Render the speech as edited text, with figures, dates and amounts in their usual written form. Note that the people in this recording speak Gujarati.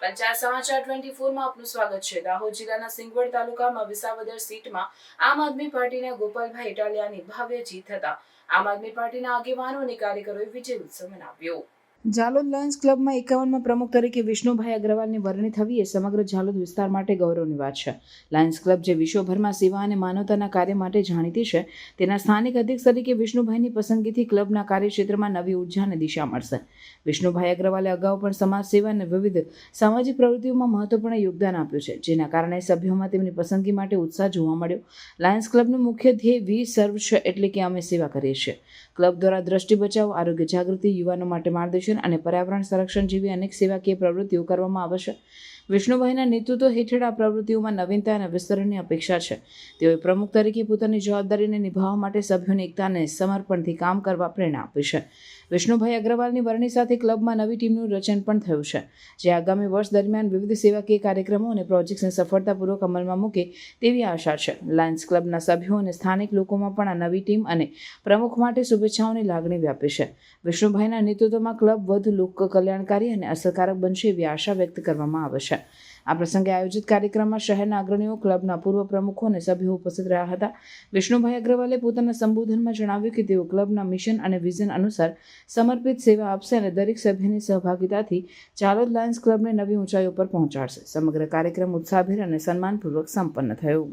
પંચાયત સમાચાર 24માં આપનું સ્વાગત છે। દાહોદ જિલ્લાના સિંગવડ તાલુકામાં વિસાવદર સીટમાં આમ આદમી પાર્ટીના ગોપાલભાઈ ઇટાલિયાની ભવ્ય જીત થતા આમ આદમી પાર્ટીના આગેવાનો અને કાર્યકરોએ વિજય ઉત્સવ મનાવ્યો। ઝાલોદ લાયન્સ ક્લબમાં 51માં પ્રમુખ તરીકે વિષ્ણુભાઈ અગ્રવાલની વરણી થવી એ સમગ્ર ઝાલોદ વિસ્તાર માટે ગૌરવની વાત છે। લાયન્સ ક્લબ જે વિશ્વભરમાં સેવા અને માનવતાના કાર્ય માટે જાણીતી છે, તેના સ્થાનિક અધ્યક્ષ તરીકે વિષ્ણુભાઈની પસંદગીથી ક્લબના કાર્યક્ષેત્રમાં નવી ઉર્જા અને દિશા મળશે। વિષ્ણુભાઈ અગ્રવાલે અગાઉ પણ સમાજ સેવા અને વિવિધ સામાજિક પ્રવૃત્તિઓમાં મહત્વપૂર્ણ યોગદાન આપ્યું છે, જેના કારણે સભ્યોમાં તેમની પસંદગી માટે ઉત્સાહ જોવા મળ્યો। લાયન્સ ક્લબનું મુખ્ય ધ્યેય વી સર્વ છે, એટલે કે અમે સેવા કરીએ છીએ। ક્લબ દ્વારા દ્રષ્ટિ બચાવ, આરોગ્ય જાગૃતિ, યુવાનો માટે માર્ગદર્શન અને પર્યાવરણ સંરક્ષણ જેવી અનેક સેવાકીય પ્રવૃત્તિઓ કરવામાં આવશે। વિષ્ણુભાઈના નેતૃત્વ હેઠળ આ પ્રવૃત્તિઓમાં નવીનતા અને વિસ્તરણની અપેક્ષા છે। તેઓએ પ્રમુખ તરીકે પોતાની જવાબદારીને નિભાવવા માટે સભ્યોની એકતા અને સમર્પણથી કામ કરવા પ્રેરણા આપી છે। વિષ્ણુભાઈ અગ્રવાલની વરણી સાથે ક્લબમાં નવી ટીમનું રચન પણ થયું છે, જે આગામી વર્ષ દરમિયાન વિવિધ સેવાકીય કાર્યક્રમો અને પ્રોજેક્ટ્સને સફળતાપૂર્વક અમલમાં મૂકે તેવી આશા છે। લાયન્સ ક્લબના સભ્યો અને સ્થાનિક લોકોમાં પણ આ નવી ટીમ અને પ્રમુખ માટે શુભેચ્છાઓની લાગણી વ્યાપી છે। વિષ્ણુભાઈના નેતૃત્વમાં ક્લબ વધુ લોક કલ્યાણકારી અને અસરકારક બનશે એવી આશા વ્યક્ત કરવામાં આવે છે। આ પ્રસંગે આયોજિત કાર્યક્રમમાં શહેરના અગ્રણીઓ, ક્લબના પૂર્વ પ્રમુખો અને સભ્યો ઉપસ્થિત રહ્યા હતા। વિષ્ણુભાઈ અગ્રવાલે પોતાના સંબોધનમાં જણાવ્યું કે તેઓ ક્લબના મિશન અને વિઝન અનુસાર સમર્પિત સેવા આપશે અને દરેક સભ્યની સહભાગિતાથી ઝાલોદ લાયન્સ ક્લબને નવી ઊંચાઈઓ પર પહોંચાડશે। સમગ્ર કાર્યક્રમ ઉત્સાહભેર અને સન્માનપૂર્વક સંપન્ન થયો।